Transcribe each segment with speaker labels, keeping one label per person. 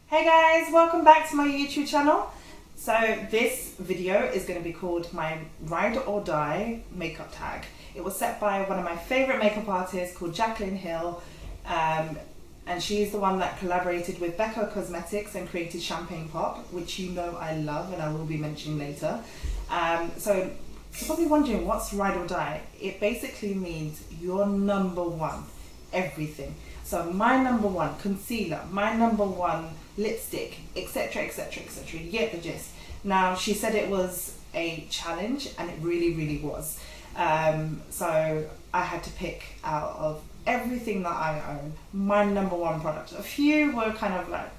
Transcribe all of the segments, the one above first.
Speaker 1: Hey guys, welcome back to my YouTube channel. So this video is going to be called my Ride or Die makeup tag. It was set by one of my favourite makeup artists called Jaclyn Kiehl, and she's the one that collaborated with Geek Cosmetics and created Champagne Pop, which you know I love and I will be mentioning later. So you're probably wondering, what's Ride or Die? It basically means your number one everything. So my number one concealer, my number one lipstick, etc, etc, etc. You get the gist. Now, she said it was a challenge, and it really was. So I had to pick out of everything that I own my number one product. A few were kind of like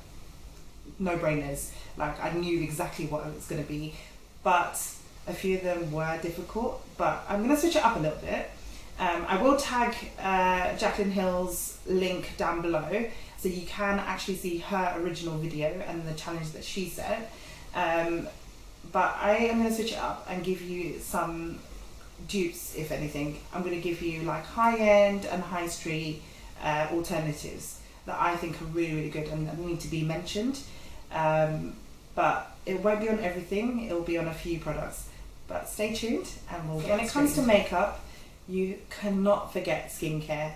Speaker 1: no-brainers, like I knew exactly what it was going to be, but a few of them were difficult. But I'm going to switch it up a little bit. I will tag Jaclyn Kiehl's link down below, so you can actually see her original video and the challenge that she set. But I am going to switch it up and give you some dupes, if anything. I'm going to give you like high-end and high street alternatives that I think are really good and need to be mentioned. But it won't be on everything, it will be on a few products. But stay tuned, and when it comes to makeup, you cannot forget skincare.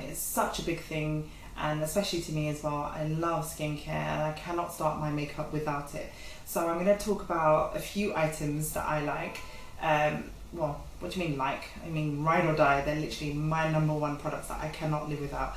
Speaker 1: It's such a big thing, and especially to me as well. I love skincare and I cannot start my makeup without it. So I'm going to talk about a few items that I like. Well, what do you mean like? I mean ride or die. They're literally my number one products that I cannot live without.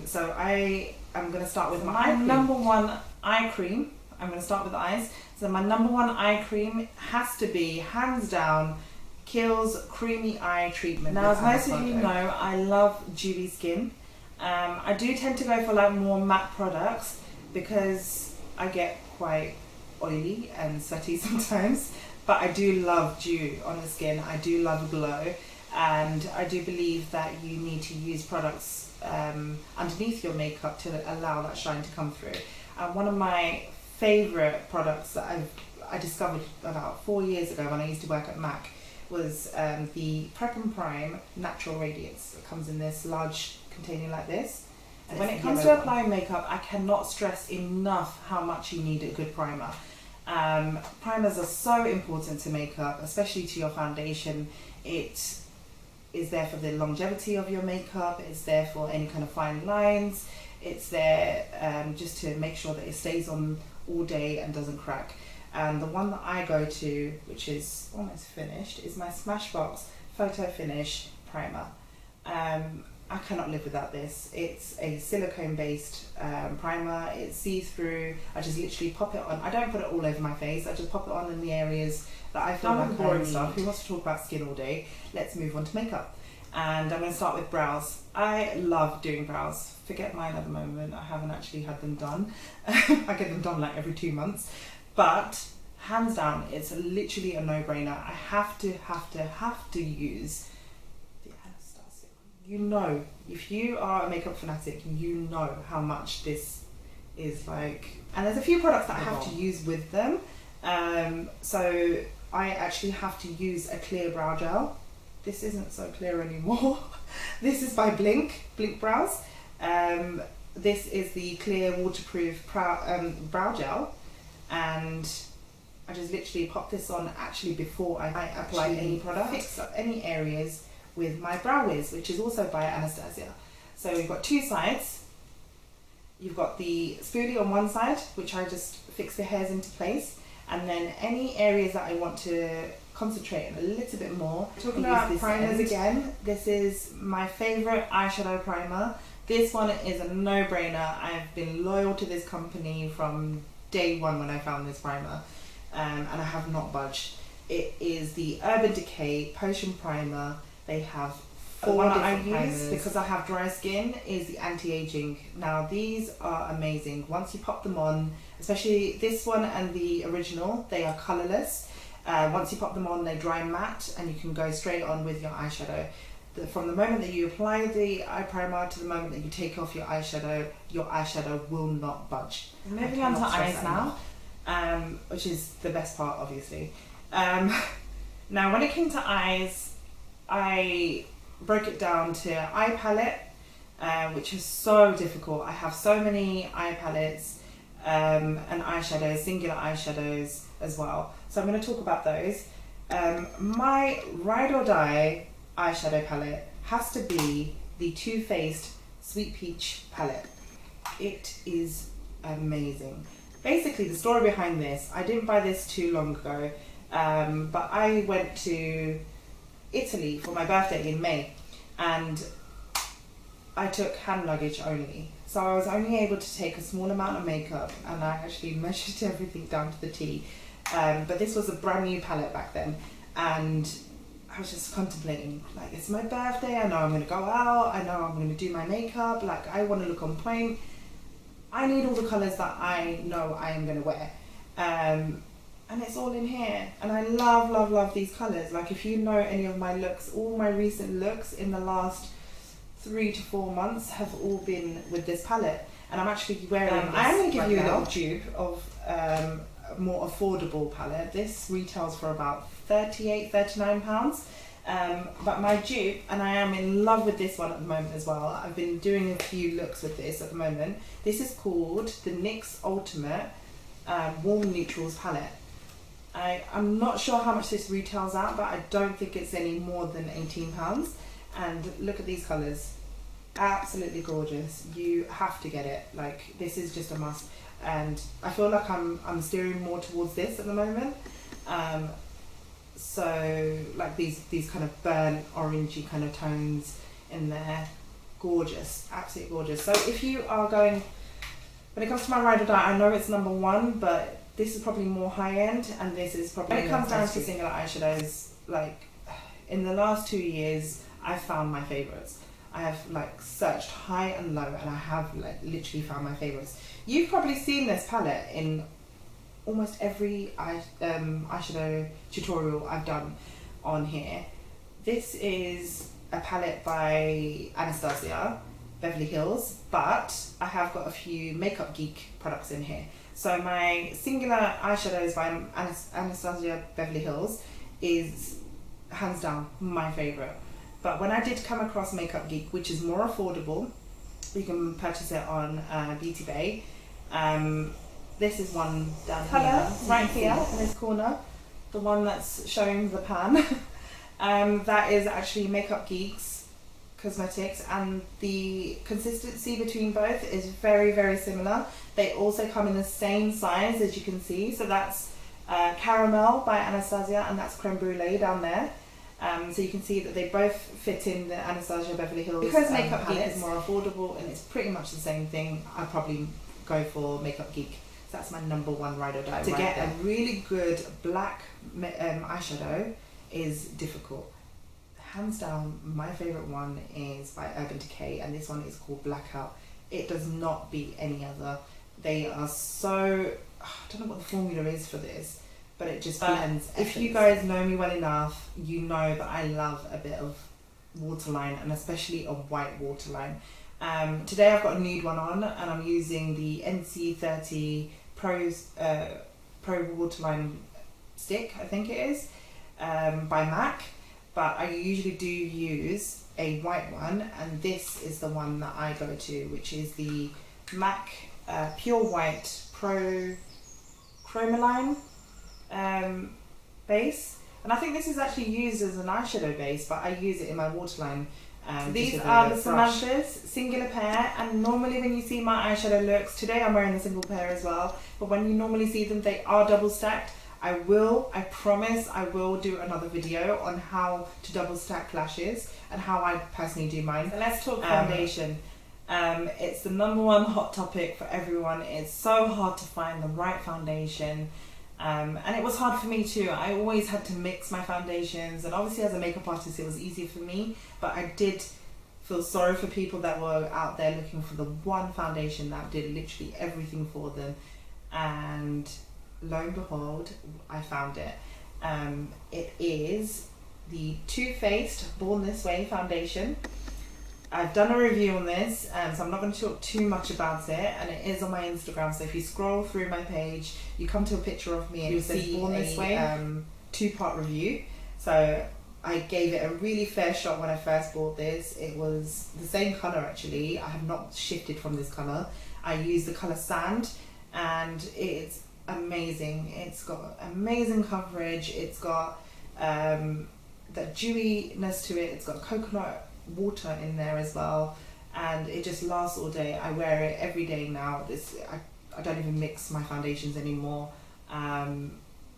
Speaker 1: So I am going to start with my number one eye cream. I'm going to start with the eyes. So my number one eye cream has to be, hands down, Kiehl's Creamy Eye Treatment. Now, as most of you know, I love dewy skin. I do tend to go for like more matte products because I get quite oily and sweaty sometimes, but I do love dew on the skin. I do love glow, and I do believe that you need to use products underneath your makeup to allow that shine to come through. One of my favourite products that I discovered about 4 years ago when I used to work at MAC was the Prep and Prime Natural Radiance. It comes in this large container like this. And when it comes to applying makeup, I cannot stress enough how much you need a good primer. Primers are so important to makeup, especially to your foundation. It is there for the longevity of your makeup, it's there for any kind of fine lines, it's there just to make sure that it stays on all day and doesn't crack. And the one that I go to, which is almost finished, is my Smashbox Photo Finish Primer. I cannot live without this. It's a silicone based primer. It's see-through. I just literally pop it on. I don't put it all over my face. I just pop it on in the areas that I feel like boring stuff. Who wants to talk about skin all day? Let's move on to makeup. And I'm going to start with brows. I love doing brows. Forget mine at the moment. I haven't actually had them done. I get them done like every 2 months. But hands down, it's literally a no-brainer. I have to use the Anastasia. You know, if you are a makeup fanatic, you know how much this is like. And there's a few products that I have to use with them. So I actually have to use a clear brow gel. This isn't so clear anymore. This is by Blink Brows. This is the clear waterproof brow gel. And I just literally pop this on actually before I apply any product. Fix up any areas with my Brow Wiz, which is also by Anastasia. So we've got two sides. You've got the spoolie on one side, which I just fix the hairs into place, and then any areas that I want to concentrate on a little bit more. Talking about primers again, this is my favourite eyeshadow primer. This one is a no-brainer. I've been loyal to this company from day one when I found this primer, and I have not budged. It is the Urban Decay Potion Primer. They have 4 different primers. Because I have dry skin, is the anti-aging. Now these are amazing. Once you pop them on, especially this one and the original, they are colourless. Once you pop them on, they dry matte, and you can go straight on with your eyeshadow. From the moment that you apply the eye primer to the moment that you take off your eyeshadow will not budge. Moving on to eyes now, which is the best part, obviously. Now, when it came to eyes, I broke it down to eye palette, which is so difficult. I have so many eye palettes. and eyeshadows, singular eyeshadows as well. So I'm going to talk about those. My ride or die eyeshadow palette has to be the Too Faced Sweet Peach palette. It is amazing. Basically, the story behind this, I didn't buy this too long ago, but I went to Italy for my birthday in May, and I took hand luggage only. So I was only able to take a small amount of makeup, and I actually measured everything down to the T. But this was a brand new palette back then, and I was just contemplating, like, it's my birthday, I know I'm going to go out, I know I'm going to do my makeup, like, I want to look on point. I need all the colours that I know I am going to wear. And it's all in here. And I love, love, love these colours. Like, if you know any of my looks, all my recent looks in the last 3 to 4 months have all been with this palette. And I'm actually wearing this. I'm going to give you a little dupe of a more affordable palette. This retails for about £38, £39. But my dupe, and I am in love with this one at the moment as well. I've been doing a few looks with this at the moment. This is called the NYX Ultimate Warm Neutrals palette. I'm not sure how much this retails at, but I don't think it's any more than £18. And look at these colours. Absolutely gorgeous. You have to get it. Like, this is just a must. And I feel like I'm steering more towards this at the moment. So like these kind of burnt orangey kind of tones in there. Gorgeous, absolutely gorgeous. So if you are going, when it comes to my ride or die, I know it's number one, but this is probably more high end, and this is probably, when it comes down to singular eyeshadows, like in the last 2 years, I've found my favorites. I have like searched high and low, and I have like literally found my favorites. You've probably seen this palette in almost every eyeshadow tutorial I've done on here. This is a palette by Anastasia Beverly Hills, but I have got a few Makeup Geek products in here. So my singular eyeshadows by Anastasia Beverly Hills is hands down my favourite. But when I did come across Makeup Geek, which is more affordable, you can purchase it on Beauty Bay. This is one down here, right here in this corner, the one that's showing the pan. That is actually Makeup Geek's Cosmetics, and the consistency between both is very, very similar. They also come in the same size, as you can see. So that's Caramel by Anastasia, and that's Creme Brulee down there. So you can see that they both fit in the Anastasia Beverly Hills. Because Makeup Geek is more affordable and it's pretty much the same thing, I'd probably go for Makeup Geek. So that's my number one ride or die. To get a really good black eyeshadow is difficult. Hands down, my favourite one is by Urban Decay, and this one is called Blackout. It does not beat any other. They are so, I don't know what the formula is for this, but it just blends. If you guys know me well enough, you know that I love a bit of waterline, and especially a white waterline. Today I've got a nude one on, and I'm using the NC30 Pro Waterline Stick, I think it is, by MAC. But I usually do use a white one, and this is the one that I go to, which is the MAC Pure White Pro Chromaline base. And I think this is actually used as an eyeshadow base, but I use it in my waterline. These are the Samantha's singular pair, and normally when you see my eyeshadow looks, today I'm wearing the single pair as well, but when you normally see them, they are double stacked. I promise I will do another video on how to double stack lashes and how I personally do mine. So let's talk foundation. It's the number one hot topic for everyone. It's so hard to find the right foundation. And it was hard for me too. I always had to mix my foundations, and obviously as a makeup artist it was easier for me, but I did feel sorry for people that were out there looking for the one foundation that did literally everything for them. And lo and behold, I found it. It is the Too Faced Born This Way foundation. I've done a review on this, so I'm not going to talk too much about it, and it is on my Instagram. So if you scroll through my page, you come to a picture of me and it says Born This Way, two-part review. So I gave it a really fair shot when I first bought this. It was the same colour actually. I have not shifted from this colour. I used the colour Sand. and it's amazing. It's got amazing coverage, it's got that dewiness to it, it's got coconut water in there as well, and it just lasts all day. I wear it every day now. I don't even mix my foundations anymore.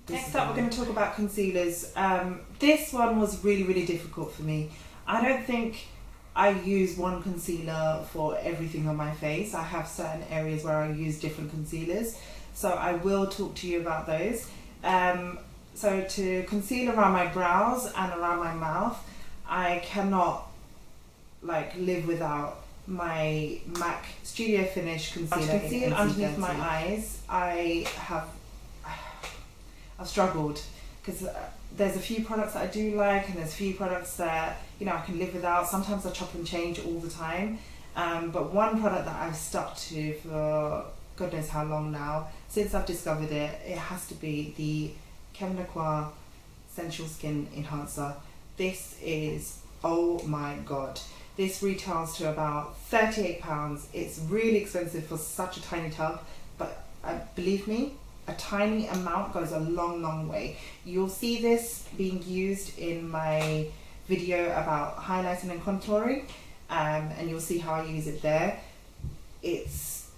Speaker 1: Next up, we're going to talk about concealers. This one was really difficult for me. I don't think I use one concealer for everything on my face. I have certain areas where I use different concealers, so I will talk to you about those. So to conceal around my brows and around my mouth, I cannot live without my MAC Studio Finish concealer. To conceal underneath my eyes, I've struggled because there's a few products that I do like, and there's a few products that I can live without. Sometimes I chop and change all the time, but one product that I've stuck to for God knows how long now, since I've discovered it, it has to be the Kevyn Sensual Skin Enhancer. This is, oh my god, this retails to about £38. It's really expensive for such a tiny tub, but believe me, a tiny amount goes a long way. You'll see this being used in my video about highlighting and contouring, and you'll see how I use it there. It's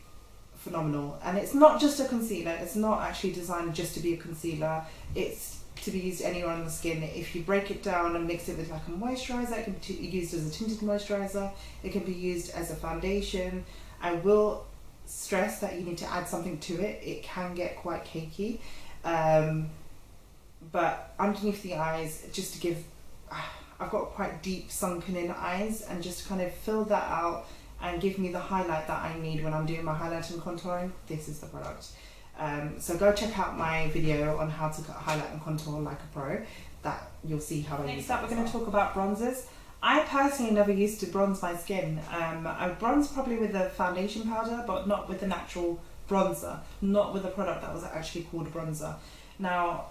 Speaker 1: phenomenal, and it's not just a concealer. It's not actually designed just to be a concealer. It's to be used anywhere on the skin. If you break it down and mix it with a moisturizer, it can be used as a tinted moisturizer. It can be used as a foundation. I will stress that you need to add something to it. It can get quite cakey, but underneath the eyes, just to give, I've got quite deep sunken in eyes, and just to kind of fill that out and give me the highlight that I need when I'm doing my highlight and contouring, this is the product. So go check out my video on how to highlight and contour like a pro. That you'll see how I use it. Next up, we're going to talk about bronzers. I personally never used to bronze my skin. I bronze probably with a foundation powder, but not with the natural bronzer, not with a product that was actually called bronzer. Now,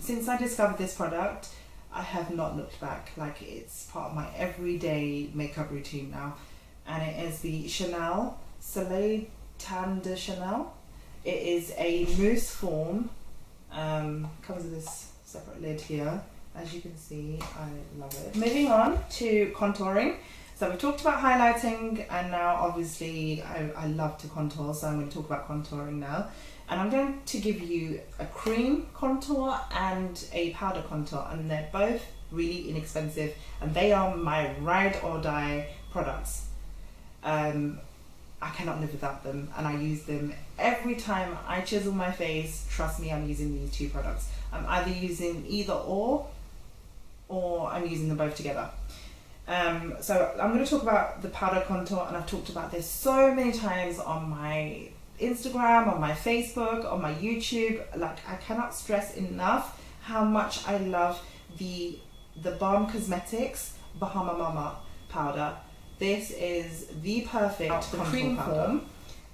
Speaker 1: since I discovered this product, I have not looked back. It's part of my everyday makeup routine now, and it is the Chanel Soleil Tan de Chanel. It is a mousse form. Comes with this separate lid here. As you can see, I love it. Moving on to contouring. So we've talked about highlighting, and now obviously I love to contour, so I'm going to talk about contouring now. And I'm going to give you a cream contour and a powder contour, and they're both really inexpensive, and they are my ride or die products. I cannot live without them, and I use them every time I chisel my face. Trust me, I'm using these two products. I'm either using either or I'm using them both together. So I'm going to talk about the powder contour, and I've talked about this so many times on my Instagram, on my Facebook, on my YouTube. I cannot stress enough how much I love the Balm Cosmetics Bahama Mama powder. This is the perfect cream form.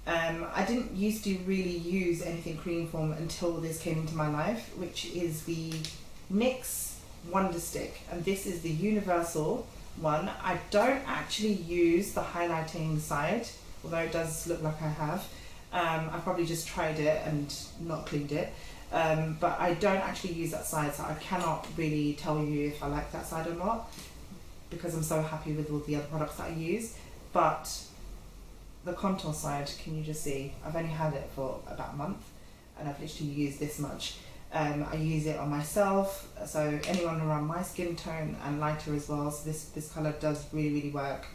Speaker 1: I didn't used to really use anything cream form until this came into my life, which is the NYX Wonder Stick, and this is the universal one. I don't actually use the highlighting side, although it does look like I have. I've probably just tried it and not cleaned it, but I don't actually use that side, so I cannot really tell you if I like that side or not, because I'm so happy with all the other products that I use. But the contour side, can you just see, I've only had it for about a month, and I've literally used this much. I use it on myself, so anyone around my skin tone and lighter as well, so this colour does really work.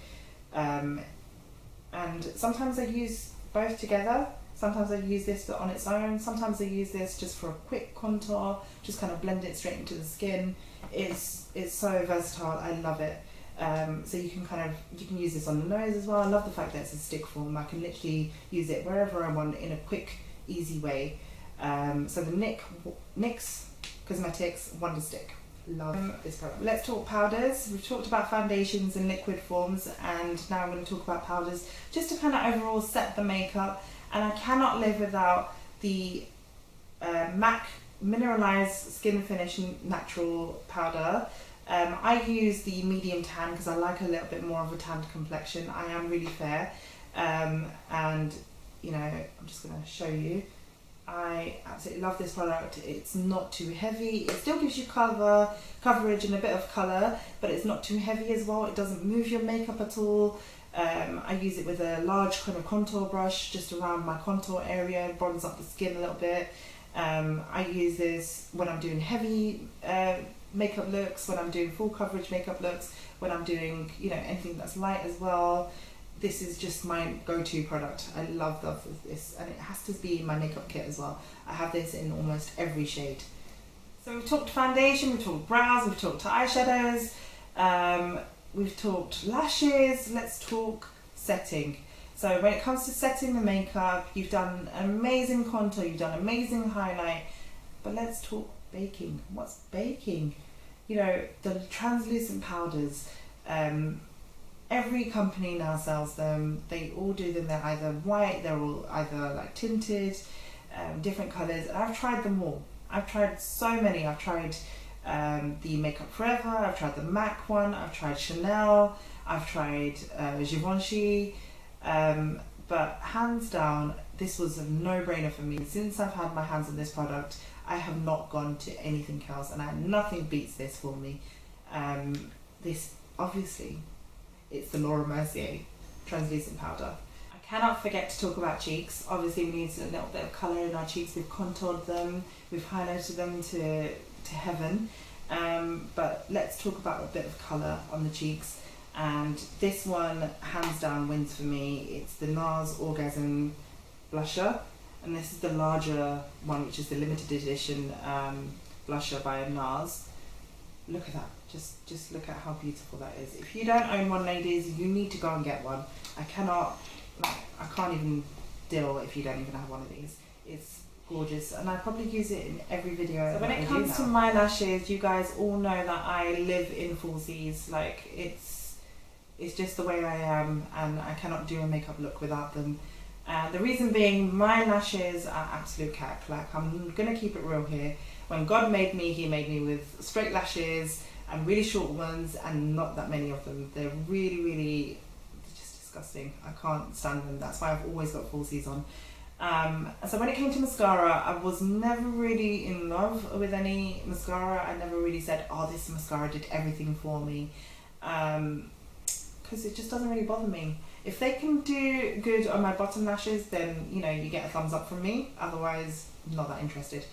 Speaker 1: And sometimes I use both together. Sometimes I use this on its own, sometimes I use this just for a quick contour, just kind of blend it straight into the skin. It's so versatile, I love it. So you can use this on the nose as well. I love the fact that it's a stick form. I can literally use it wherever I want in a quick, easy way. So the NYX Cosmetics Wonder Stick. Love this product. Let's talk powders. We've talked about foundations and liquid forms, and now I'm going to talk about powders, just to kind of overall set the makeup. And I cannot live without the MAC Mineralized Skin Finish Natural Powder. I use the medium tan because I like a little bit more of a tanned complexion. I am really fair, and you know, I'm just going to show you. I absolutely love this product. It's not too heavy. It still gives you coverage and a bit of colour, but it's not too heavy as well. It doesn't move your makeup at all. I use it with a large kind of contour brush just around my contour area, bronze up the skin a little bit. I use this when I'm doing heavy makeup looks, when I'm doing full coverage makeup looks, when I'm doing, you know, anything that's light as well. This is just my go-to product. I love this, and it has to be my makeup kit as well. I have this in almost every shade. So we've talked foundation, we've talked brows, we've talked eyeshadows, we've talked lashes. Let's talk setting. So when it comes to setting the makeup, you've done amazing contour, you've done amazing highlight, but let's talk baking. What's baking? You know, the translucent powders. Every company now sells them. They all do them. They're either white, they're all either like tinted, different colours. And I've tried them all. I've tried so many. I've tried the Makeup Forever, I've tried the MAC one, I've tried Chanel, I've tried Givenchy, but hands down, this was a no-brainer for me. Since I've had my hands on this product, I have not gone to anything else, and nothing beats this for me. This, obviously, it's the Laura Mercier translucent powder. I cannot forget to talk about cheeks. Obviously, we need a little bit of colour in our cheeks. We've contoured them, we've highlighted them to heaven, but let's talk about a bit of colour on the cheeks. And this one, hands down, wins for me. It's the NARS Orgasm Blusher, and this is the larger one, which is the limited edition blusher by NARS. Look at that. Just look at how beautiful that is. If you don't own one, ladies, you need to go and get one. I can't even deal if you don't even have one of these. It's gorgeous, and I probably use it in every video. So when it comes to my lashes, you guys all know that I live in full C's. Like, it's just the way I am, and I cannot do a makeup look without them. The reason being, my lashes are absolute cack. Like, I'm gonna keep it real here. When God made me, he made me with straight lashes and really short ones, and not that many of them. They're really just disgusting. I can't stand them. That's why I've always got full C's on. So when it came to mascara, I was never really in love with any mascara. I never really said, oh, this mascara did everything for me, because it just doesn't really bother me. If they can do good on my bottom lashes, then, you know, you get a thumbs up from me. Otherwise, not that interested.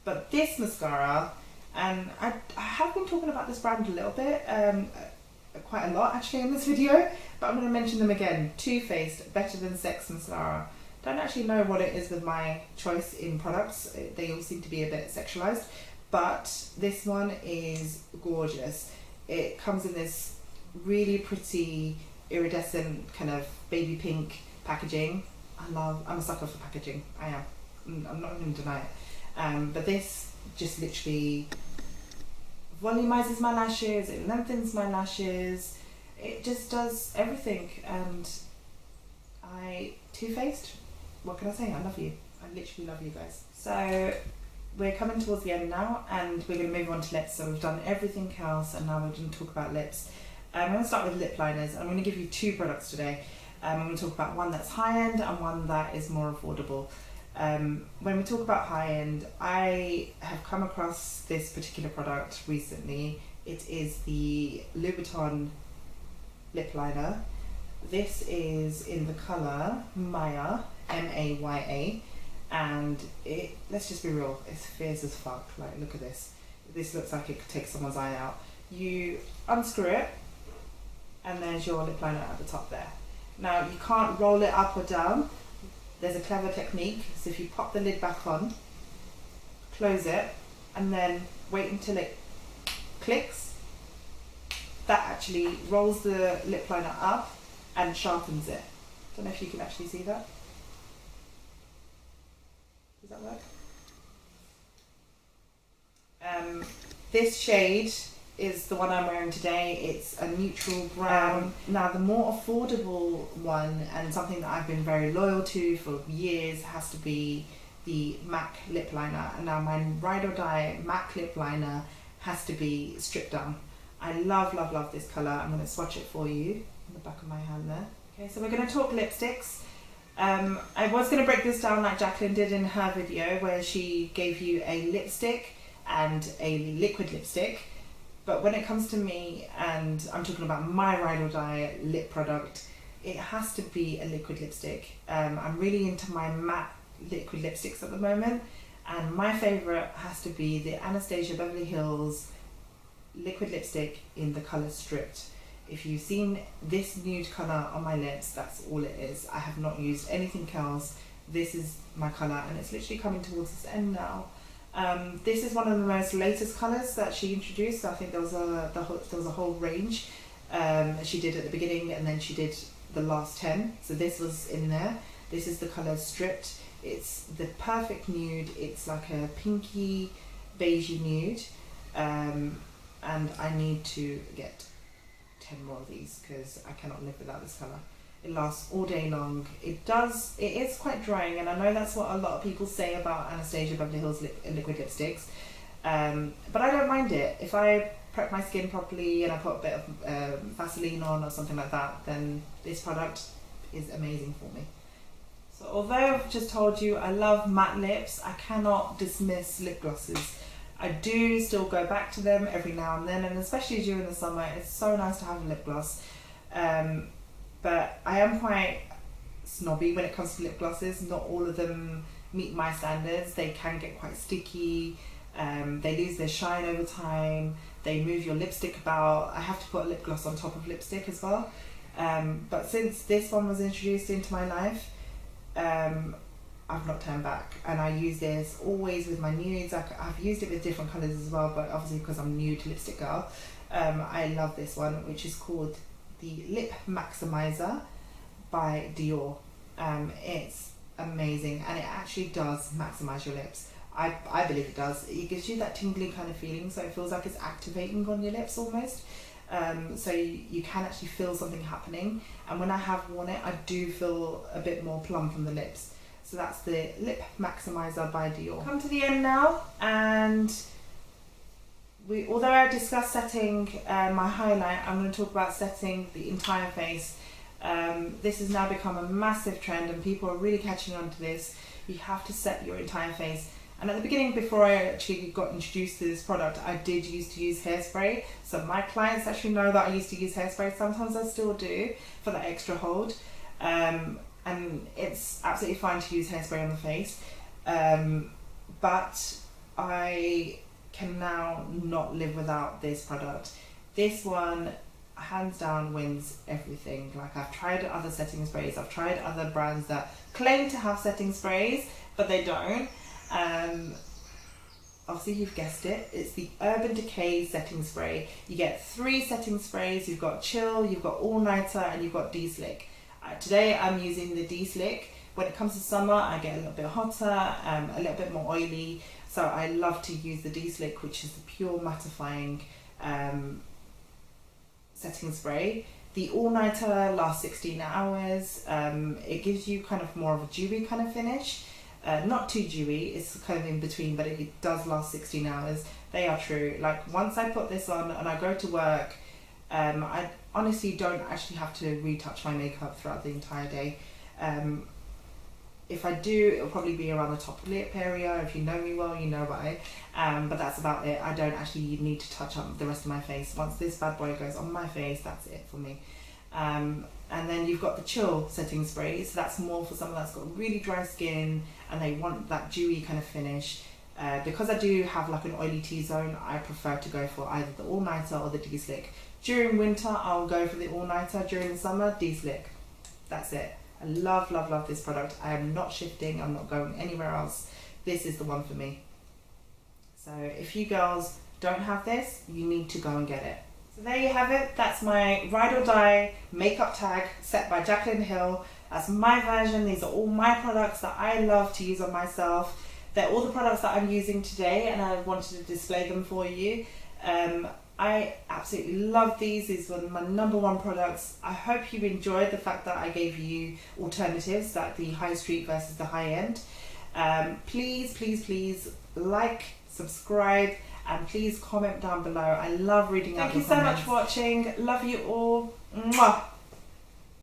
Speaker 1: But this mascara, and I have been talking about this brand a little bit, quite a lot actually in this video, but I'm going to mention them again. Too Faced Better Than Sex Mascara. Don't actually know what it is with my choice in products. They all seem to be a bit sexualized, but this one is gorgeous. It comes in this really pretty iridescent kind of baby pink packaging. I'm a sucker for packaging. I am. I'm not going to deny it. But this just literally volumizes my lashes, it lengthens my lashes, it just does everything. And Too Faced, what can I say? I love you. I literally love you guys. So we're coming towards the end now, and we're going to move on to lips. So we've done everything else, and now we're going to talk about lips. I'm going to start with lip liners. I'm going to give you two products today. I'm going to talk about one that's high-end and one that is more affordable. When we talk about high-end, I have come across this particular product recently. It is the Louboutin lip liner. This is in the colour Maya, M-A-Y-A, and let's just be real, it's fierce as fuck. Like, look at this. This looks like it could take someone's eye out. You unscrew it, and there's your lip liner at the top there. Now, you can't roll it up or down. There's a clever technique. So if you pop the lid back on, close it, and then wait until it clicks, that actually rolls the lip liner up and sharpens it. Don't know if you can actually see that. Does that work? This shade is the one I'm wearing today. It's a neutral brown. Now, the more affordable one, and something that I've been very loyal to for years, has to be the MAC lip liner. And now my ride or die MAC lip liner has to be stripped down. I love this colour. I'm going to swatch it for you on the back of my hand there. Okay, so we're going to talk lipsticks. I was going to break this down like Jaclyn did in her video where she gave you a lipstick and a liquid lipstick. But when it comes to me, and I'm talking about my ride or die lip product, it has to be a liquid lipstick. I'm really into my matte liquid lipsticks at the moment, and my favourite has to be the Anastasia Beverly Hills liquid lipstick in the colour Stripped. If you've seen this nude colour on my lips, that's all it is. I have not used anything else. This is my colour, and it's literally coming towards its end now. This is one of the most latest colours that she introduced. I think there was a whole range she did at the beginning, and then she did the last 10. So this was in there. This is the colour Stripped. It's the perfect nude. It's like a pinky beigey nude, and I need to get 10 more of these because I cannot live without this colour. It lasts all day long. It is quite drying, and I know that's what a lot of people say about Anastasia Beverly Hills liquid lipsticks, but I don't mind it. If I prep my skin properly and I put a bit of Vaseline on or something like that, then this product is amazing for me. So although I've just told you I love matte lips, I cannot dismiss lip glosses. I do still go back to them every now and then, and especially during the summer, it's so nice to have a lip gloss. But I am quite snobby when it comes to lip glosses. Not all of them meet my standards. They can get quite sticky, they lose their shine over time, they move your lipstick about. I have to put a lip gloss on top of lipstick as well. But since this one was introduced into my life, I've not turned back, and I use this always with my nudes. I've used it with different colours as well, but obviously because I'm new to lipstick girl, I love this one, which is called the Lip Maximizer by Dior. It's amazing, and it actually does maximise your lips. I believe it does. It gives you that tingly kind of feeling, so it feels like it's activating on your lips almost. So you can actually feel something happening, and when I have worn it, I do feel a bit more plump on the lips. So that's the Lip Maximizer by Dior. Come to the end now, and although I discussed setting my highlight, I'm going to talk about setting the entire face. This has now become a massive trend, and people are really catching on to this. You have to set your entire face. And at the beginning, before I actually got introduced to this product, I did used to use hairspray. So my clients actually know that I used to use hairspray. Sometimes I still do for that extra hold. And it's absolutely fine to use hairspray on the face. But I can now not live without this product. This one, hands down, wins everything. Like, I've tried other setting sprays, I've tried other brands that claim to have setting sprays, but they don't. Obviously you've guessed it, it's the Urban Decay setting spray. You get 3 setting sprays. You've got Chill, you've got All Nighter, and you've got D-Slick. Today I'm using the D-Slick. When it comes to summer, I get a little bit hotter, a little bit more oily, so I love to use the D-Slick, which is the pure mattifying setting spray. The All Nighter lasts 16 hours. It gives you kind of more of a dewy kind of finish. Not too dewy, it's kind of in between, but it does last 16 hours. They are true. Like, once I put this on and I go to work, I honestly don't actually have to retouch my makeup throughout the entire day. If I do, it'll probably be around the top lip area. If you know me well, you know why. But that's about it. I don't actually need to touch up the rest of my face. Once this bad boy goes on my face, that's it for me. And then you've got the Chill setting spray. So that's more for someone that's got really dry skin and they want that dewy kind of finish. Because I do have like an oily T-zone, I prefer to go for either the All Nighter or the D-Slick. During winter, I'll go for the All Nighter. During the summer, D-Slick. That's it. I love, love, love this product. I am not shifting. I'm not going anywhere else. This is the one for me. So if you girls don't have this, you need to go and get it. So there you have it. That's my Ride or Die makeup tag set by Jaclyn Hill. That's my version. These are all my products that I love to use on myself. They're all the products that I'm using today, and I wanted to display them for you. I absolutely love these. These were my #1 products. I hope you enjoyed the fact that I gave you alternatives, like the high street versus the high end. Please, please, please like, subscribe, and please comment down below. I love reading out your comments. Thank you so much for watching. Love you all. Mwah.